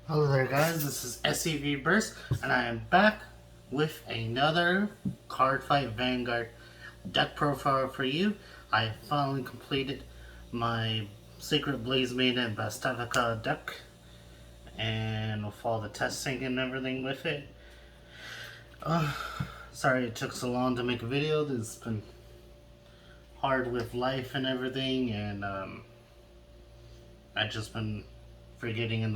Hello there guys, this is SEV Burst and I am back with another Cardfight Vanguard deck profile for you. I finally completed my Secret Blaze Maiden Vastavika deck and with all the testing and everything with it. Sorry it took so long to make a video. It's been hard with life and everything, and I've just been forgetting and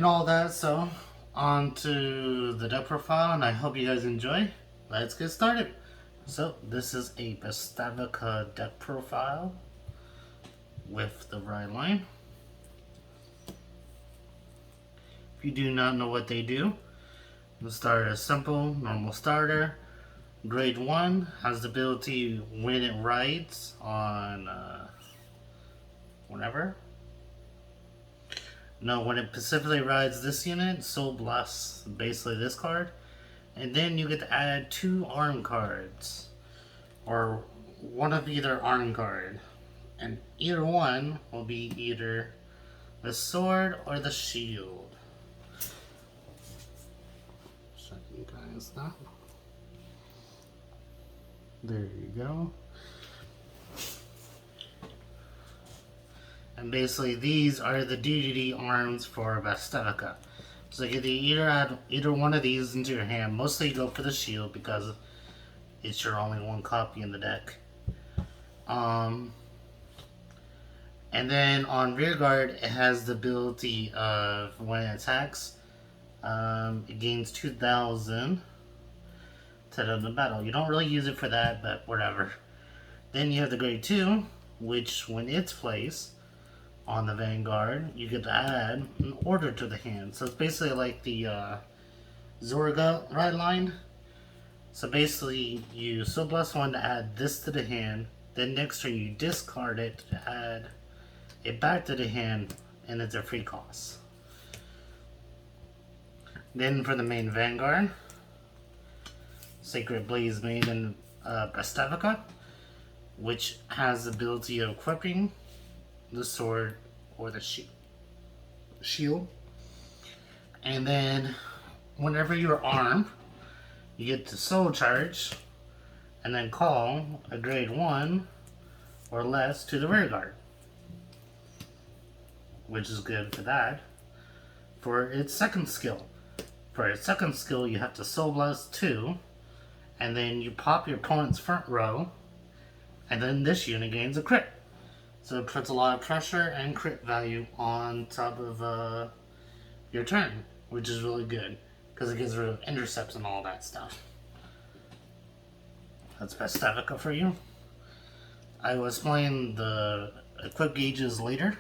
all that. So on to the deck profile, and I hope you guys enjoy. Let's get started. So this is a Vastavika deck profile with the right line. If you do not know what they do, we'll start as simple, normal starter. Grade 1 has the ability when it rides on whenever. No, when it specifically rides this unit, Soul Blast, basically this card. And then you get to add 2 arm cards. Or one of either arm card. And either one will be either the sword or the shield. Show you guys that. There you go. And basically these are the DDD arms for Vastavika. So you can either add either one of these into your hand. Mostly you go for the shield because it's your only one copy in the deck. And then on rear guard it has the ability of when it attacks, it gains 2,000 to the battle. You don't really use it for that, but whatever. Then you have the grade 2, which when it's placed on the Vanguard, you get to add an order to the hand. So it's basically like the Zorga ride line. So basically, you Soul Blast 1 to add this to the hand, then next turn you discard it to add it back to the hand, and it's a free cost. Then for the main Vanguard, Sacred Blaze Maiden Vastavika, which has the ability of equipping the sword or the shield. And then whenever you're armed, you get to soul charge and then call a grade 1 or less to the rear guard, which is good for that. For its second skill, you have to Soul Blast 2, and then you pop your opponent's front row, and then this unit gains a crit. So it puts a lot of pressure and crit value on top of your turn, which is really good because it gets rid of intercepts and all that stuff. That's Vastavika for you. I will explain the equip gauges later.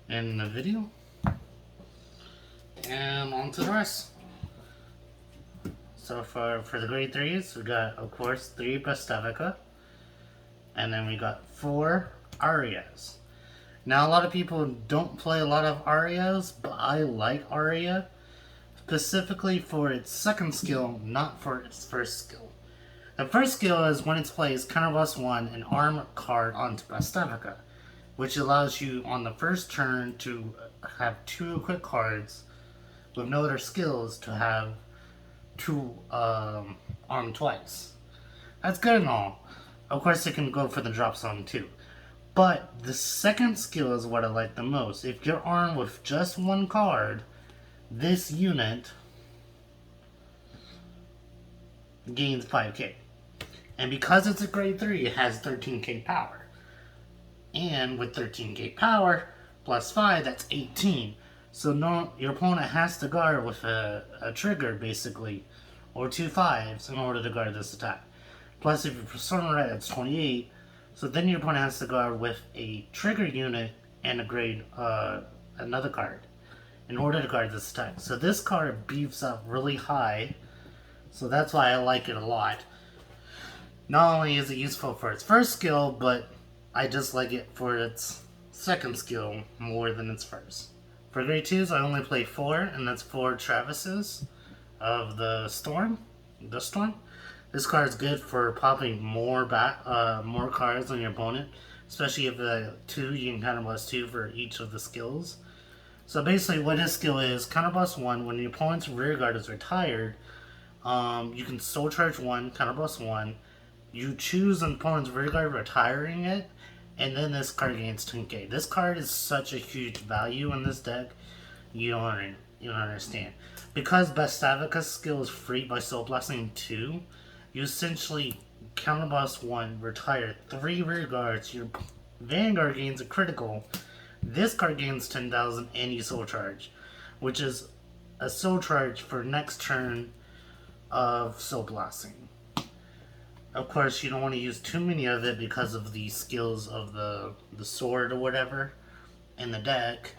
In the video. And on to the rest. So for the grade 3s, we got, of course, 3 Vastavika. And then we got 4 Arias. Now, a lot of people don't play a lot of Arias, but I like Aria. Specifically for its second skill, not for its first skill. The first skill is when it's placed, counterblast 1, an arm card onto Vastavika, which allows you on the first turn to have 2 equipped cards with no other skills to have 2 armed twice. That's good and all. Of course, it can go for the drop zone too. But the second skill is what I like the most. If you're armed with just 1 card, this unit gains 5k. And because it's a grade 3, it has 13k power. And with 13k power, plus 5, that's 18. So no, your opponent has to guard with a trigger, basically, or 2 5s in order to guard this attack. Plus, if you persona right, that's 28. So then your opponent has to guard with a trigger unit and a grade, another card, in order to guard this attack. So this card beefs up really high. So that's why I like it a lot. Not only is it useful for its first skill, but I just like it for its second skill more than its first. For grade 2s, I only play 4, and that's 4 Travises of the Storm. This card is good for popping more more cards on your opponent, especially if two, you can counterblast two for each of the skills. So basically, what his skill is, counterblast one when your opponent's rear guard is retired. You can soul charge one, counterblast one. You choose an opponent's rear guard retiring it, and then this card gains 10k. This card is such a huge value in this deck. You don't understand. Because Bavsargra's skill is free by soul blasting 2, you essentially counterblast 1, retire 3 rear guards, your vanguard gains a critical, this card gains 10,000, and you soul charge, which is a soul charge for next turn of soul blasting. Of course, you don't want to use too many of it because of the skills of the sword or whatever in the deck.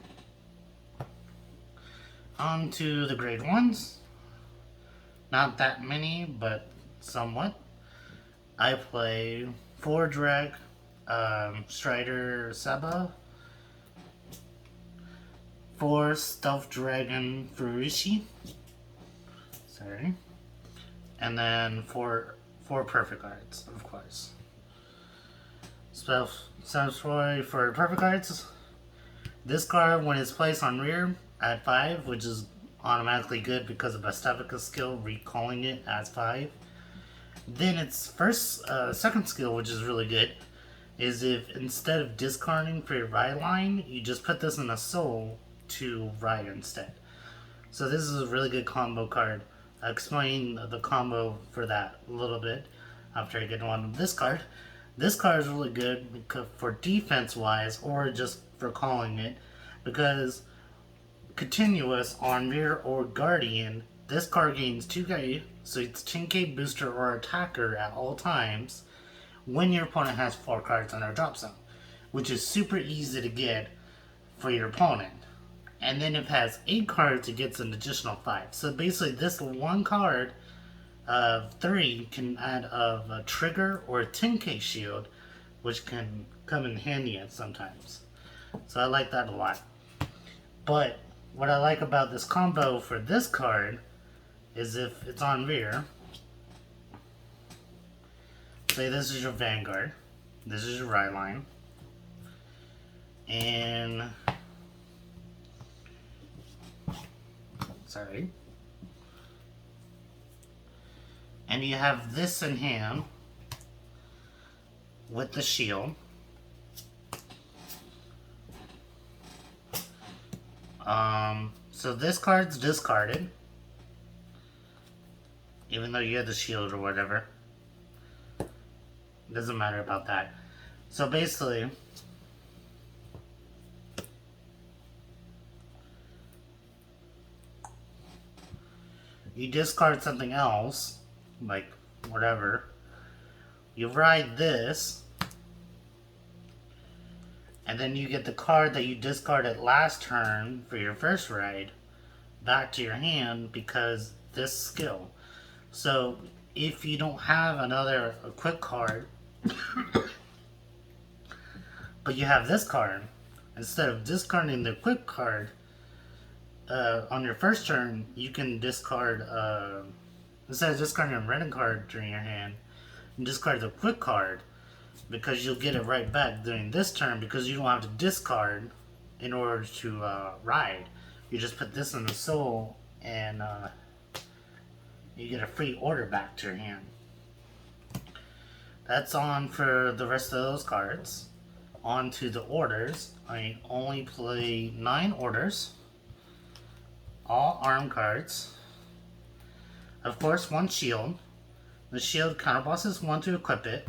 On to the grade 1s. Not that many, but somewhat. I play overdress, Strider Saba, 4 Stealth Dragon Furushi, sorry, and then 4 perfect cards, of course. For perfect cards, this card, when it's placed on rear, add 5, which is automatically good because of Bavsargra's skill, recalling it as 5. Then its second skill, which is really good, is if instead of discarding for your ride line, you just put this in a soul to ride instead. So this is a really good combo card. I'll explain the combo for that a little bit after I get on this card. This card is really good because for defense wise, or just for calling it, because continuous on rear or guardian, this card gains 2k, so it's 10k booster or attacker at all times when your opponent has 4 cards in their drop zone, which is super easy to get for your opponent. And then if it has 8 cards, it gets an additional 5. So basically this one card of 3 can add a trigger or a 10k shield, which can come in handy at sometimes. So I like that a lot. But what I like about this combo for this card is if it's on rear, say this is your vanguard, this is your ride line, and sorry, and you have this in hand with the shield. So this card's discarded, even though you had the shield or whatever. Doesn't matter about that. So basically, you discard something else, like whatever. You ride this, and then you get the card that you discarded last turn for your first ride back to your hand because this skill. So if you don't have a quick card, but you have this card, instead of discarding the quick card on your first turn, you can discard, instead of discarding a random card during your hand, you discard the quick card, because you'll get it right back during this turn because you don't have to discard in order to ride. You just put this in the soul and you get a free order back to your hand. That's on for the rest of those cards. On to the orders. I only play 9 orders. All arm cards. Of course, 1 shield. The shield counterbosses 1 to equip it.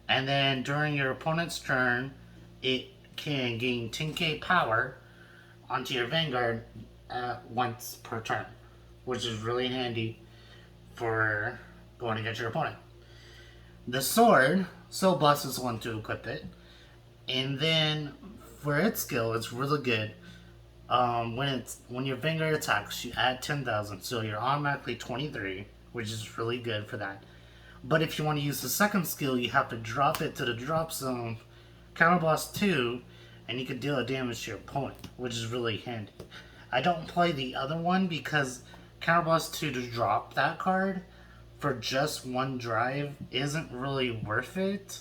And then during your opponent's turn, it can gain 10k power onto your vanguard once per turn, which is really handy for going against your opponent. The sword, soul blesses 1 to equip it, and then for its skill, it's really good. When your vanguard attacks, you add 10,000, so you're automatically 23, which is really good for that. But if you want to use the second skill, you have to drop it to the drop zone, counterblast 2, and you can deal a damage to your opponent, which is really handy. I don't play the other one because counterblast 2 to drop that card for just one drive isn't really worth it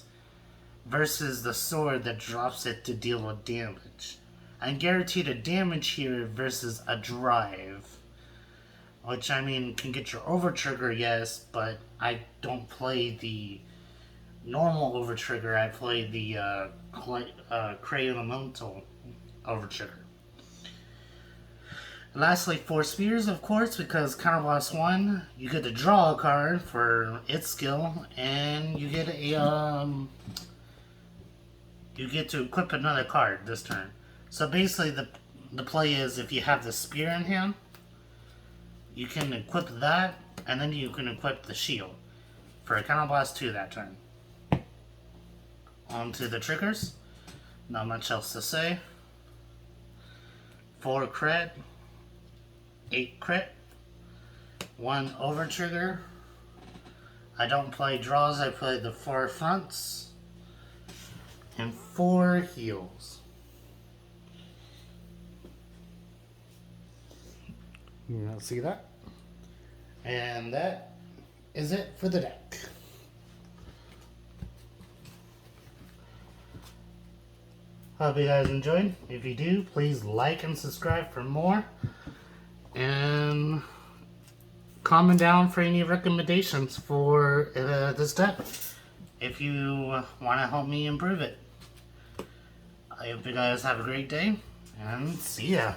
versus the sword that drops it to deal with damage. I'm guaranteed a damage here versus a drive. Which, I mean, can get your over trigger, yes, but I don't play the normal over trigger. I play the Cray Elemental over trigger. Lastly, 4 spears, of course, because counter boss 1, you get to draw a card for its skill, and you get a you get to equip another card this turn. So basically, the play is if you have the spear in hand, you can equip that, and then you can equip the shield for a counter blast 2 that turn. On to the triggers. Not much else to say. 4 crit, 8 crit, 1 over trigger. I don't play draws, I play the 4 fronts, and 4 heals. You don't see that? And that is it for the deck. Hope you guys enjoyed. If you do, please like and subscribe for more. And comment down for any recommendations for this deck if you want to help me improve it. I hope you guys have a great day, and see ya.